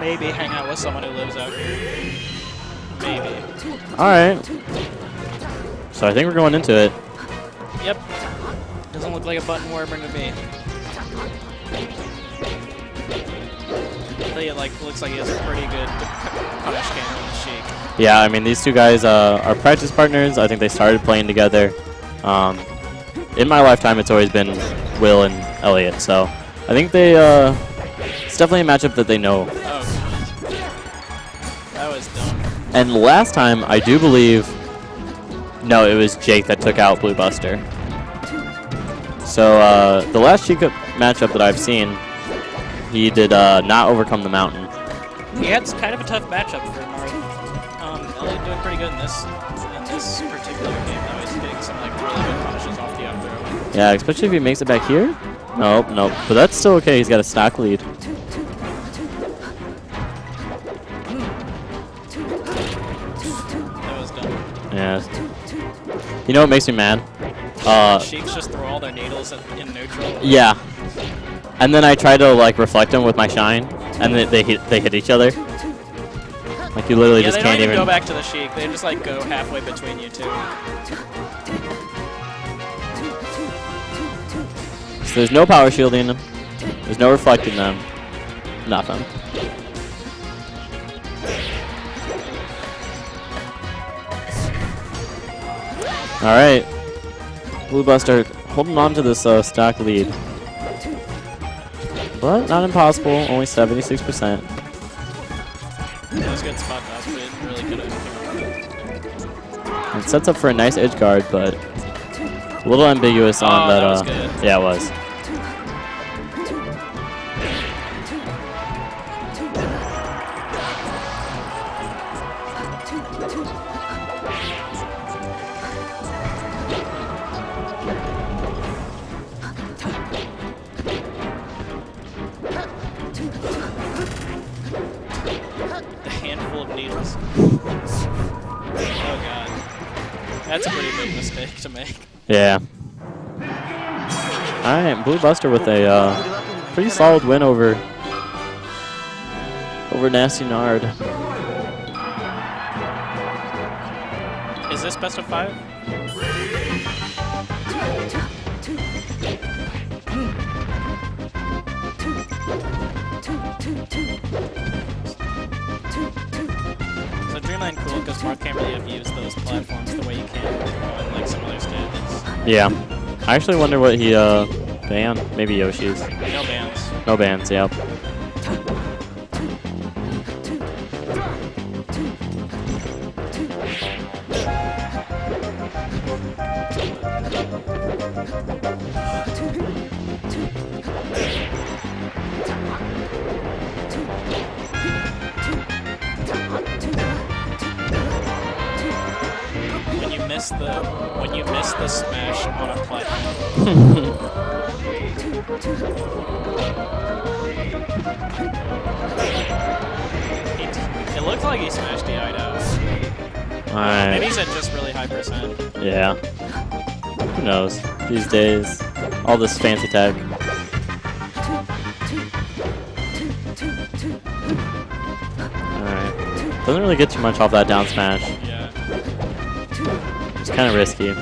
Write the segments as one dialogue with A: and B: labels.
A: maybe hang out with someone who lives out here. Maybe.
B: Alright. So I think we're going into it.
A: Yep. Doesn't look like a button warmer to me. I think it looks like he has a pretty good punish game on the Sheik.
B: Yeah, I mean, these two guys are practice partners. I think they started playing together. In my lifetime, it's always been Will and Elliot. So I think they it's definitely a matchup that they know.
A: Oh, that was dumb.
B: And last time, I do believe, no, it was Jake that took out Bluebuster. So the last Sheik matchup that I've seen, he did not overcome the mountain.
A: He had kind of a tough matchup for Marth. Elliot doing pretty good in this particular game, though. He's getting some really good punishes off the up throw.
B: Yeah, especially if he makes it back here. Nope. But that's still okay. He's got a stock lead.
A: That was dumb.
B: Yeah. You know what makes me mad?
A: Sheiks just throw all their needles in neutral.
B: Yeah. And then I try to reflect them with my shine, and then they hit each other. Like you literally just can't even
A: go back to the Sheik. They just go halfway between you two.
B: So there's no power shielding them. There's no reflecting them. Nothing. All right. Bluebuster holding on to this stock lead. But not impossible, only 76%.
A: That was a good spot dodge, but it really could have came
B: It sets up for a nice edge guard, but a little ambiguous on that.
A: That was good.
B: Yeah, it was.
A: That's a pretty big mistake to make.
B: Yeah. All right, Bluebuster with a pretty solid win over Nastynard.
A: Is this best of 5? So Dreamland cool because Marth can't really abuse those platforms the way you can on some other stages.
B: Yeah. I actually wonder what he banned. Maybe Yoshi's.
A: No bans.
B: No bans, yep.
A: When you miss the smash on a platform. It looked like he smashed the Ido.
B: Alright.
A: Maybe he's at just really high %.
B: Yeah. Who knows? These days, all this fancy tech. Alright. Doesn't really get too much off that down smash.
A: Yeah.
B: It's kind of risky.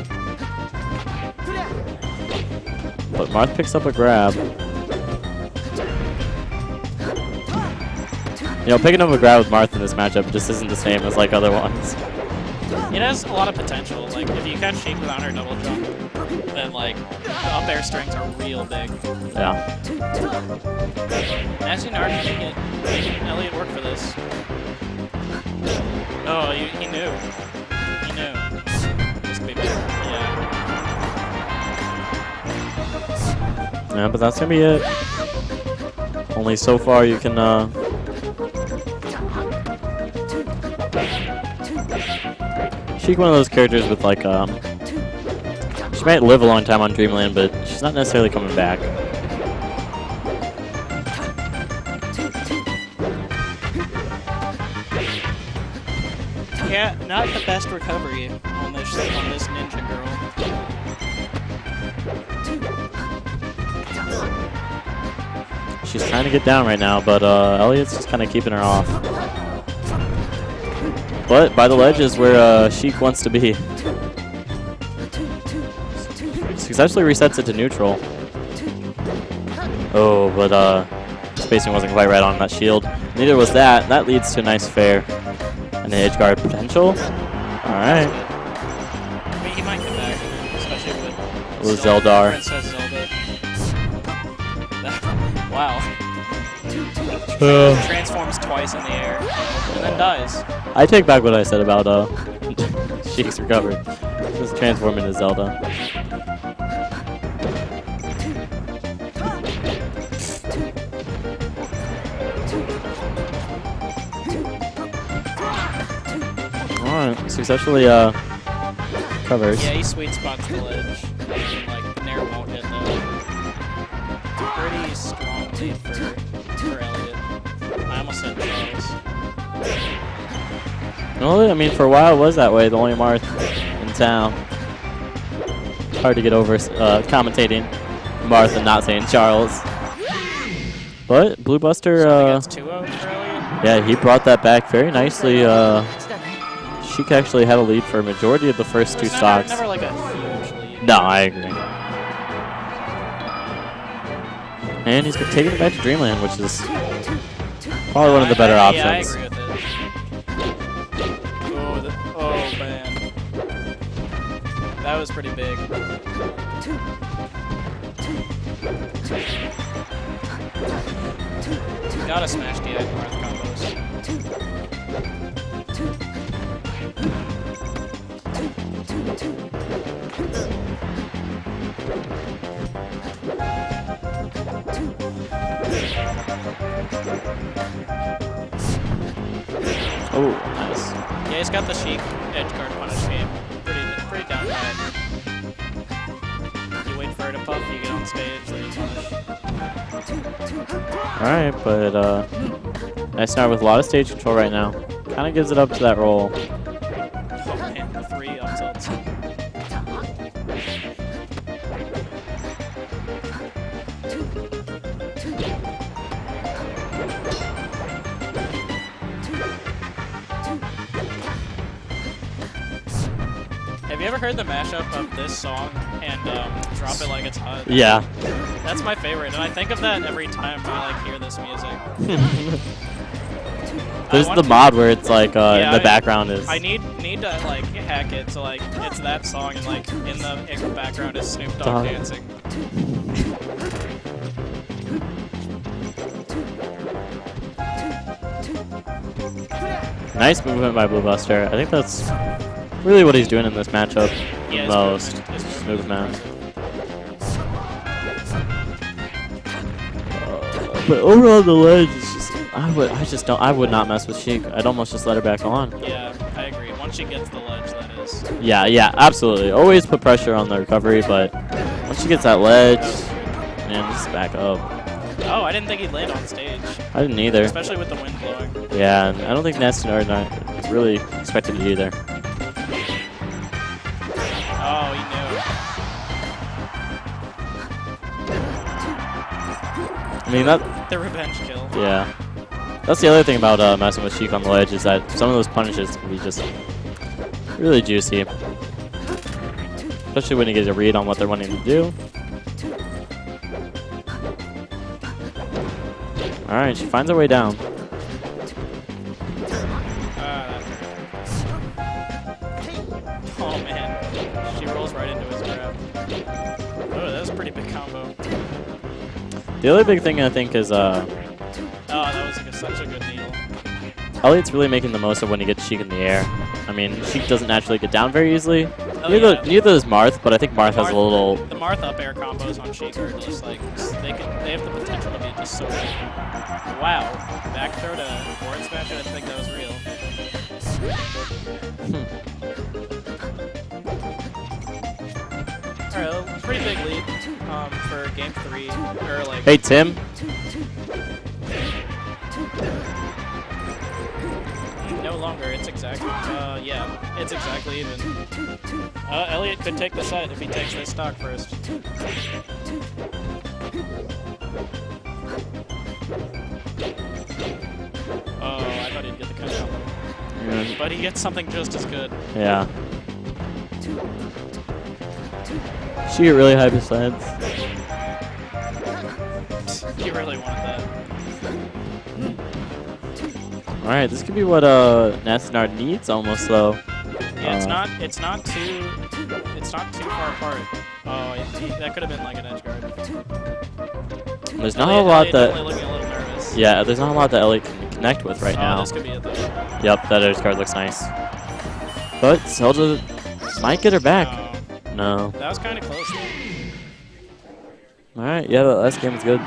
B: But Marth picks up a grab. You know, picking up a grab with Marth in this matchup just isn't the same as other ones.
A: It has a lot of potential. If you catch Sheik without her double jump, then the up air strings are real big.
B: Yeah.
A: Nastynard making Elliot work for this. Oh, he knew. He knew. This could be better.
B: Yeah, but that's gonna be it. Only so far you can Sheik one of those characters with she might live a long time on Dreamland, but she's not necessarily coming back.
A: Yeah, not the best recovery on this ninja girl.
B: she's trying to get down right now, but Elliot's just kind of keeping her off. But by the ledge is where Sheik wants to be. Successfully resets it to neutral. Oh, but spacing wasn't quite right on that shield. Neither was that. That leads to a nice fair. And the edge guard potential. Alright.
A: I mean, he might come back, especially
B: With Zeldar.
A: Princess Zelda. Wow. Transforms twice in the air and then dies.
B: I take back what I said about Sheik's recovery. Just transform into Zelda. Alright, successfully covers.
A: Yeah, he sweet spots the ledge. And, like, the Nair won't hit though. Pretty strong lead for Elliot. I almost said Charles.
B: Well, I mean, for a while it was that way. The only Marth in town. Hard to get over commentating Marth and not saying Charles. But Bluebuster,
A: That's 2-0 for Elliot.
B: yeah, he brought that back very nicely. Sheik actually had a lead for a majority of the first two stocks.
A: Never like a huge lead.
B: No, I agree. And he's taking it back to Dreamland, which is probably one of the better options.
A: Yeah, I agree with it. Oh man. That was pretty big. Gotta smash DI Marth combos.
B: Oh, nice.
A: Yeah, he's got the Sheik edge guard punish game. Pretty down bad. You wait for her to puff, you get on stage, then you punish.
B: Alright, but Nastynard with a lot of stage control right now. Kind of gives it up to that roll.
A: Oh man, the 3 up tilts. Have you ever heard the mashup of this song and Drop It Like It's Hot?
B: Yeah.
A: That's my favorite, and I think of that every time I like hear this music.
B: There's the mod where it's like in the background is.
A: I need to like hack it so like it's that song and like in the background is Snoop Dogg dancing.
B: Nice movement by Bluebuster. I think that's really what he's doing in this matchup
A: Yeah,
B: most.
A: his
B: Movement. But over on the ledge, it's just I would not mess with Sheik. I'd almost just let her back on.
A: Yeah, I agree. Once she gets the ledge, that is.
B: Yeah, absolutely. Always put pressure on the recovery, but once she gets that ledge, man, just back up.
A: Oh, I didn't think he'd land on stage.
B: I didn't either.
A: Especially with the wind blowing.
B: Yeah, and I don't think Nastynard really expected it either.
A: Oh, he knew.
B: I mean, that.
A: The revenge kill.
B: Yeah. That's the other thing about messing with Sheik on the ledge is that some of those punishes can be just really juicy. Especially when you get a read on what they're wanting to do. Alright, she finds her way down.
A: Oh man, she rolls right into his grab. Oh, that was a pretty big combo.
B: The other big thing I think is
A: oh, that was like such a good needle.
B: Elliot's really making the most of when he gets Sheik in the air. I mean, Sheik doesn't naturally get down very easily.
A: Oh,
B: neither does Marth, but I think Marth has a little.
A: The Marth up air combos on Sheik are just like they have the potential to be just so good. Wow, back throw to forward smash. I didn't think that was real. Alright, pretty big lead for game 3 or like.
B: Hey Tim.
A: No longer, it's exactly, yeah, it's exactly even. Elliot could take the set if he takes this stock first.
B: doesn't.
A: But he gets something just as good.
B: Yeah. She get really high percents.
A: He really wanted that.
B: All right, this could be what Nastynard needs almost though.
A: Yeah, it's not too far apart. Oh, that could have been like an edge guard.
B: There's not a lot that.
A: Definitely looking a little nervous.
B: Yeah, there's not a lot that Elliot can connect with right now.
A: This could be it though.
B: Yep, that edge guard looks nice. But Zelda might get her back. No.
A: That was kind of close though.
B: All right, yeah, that last game was good.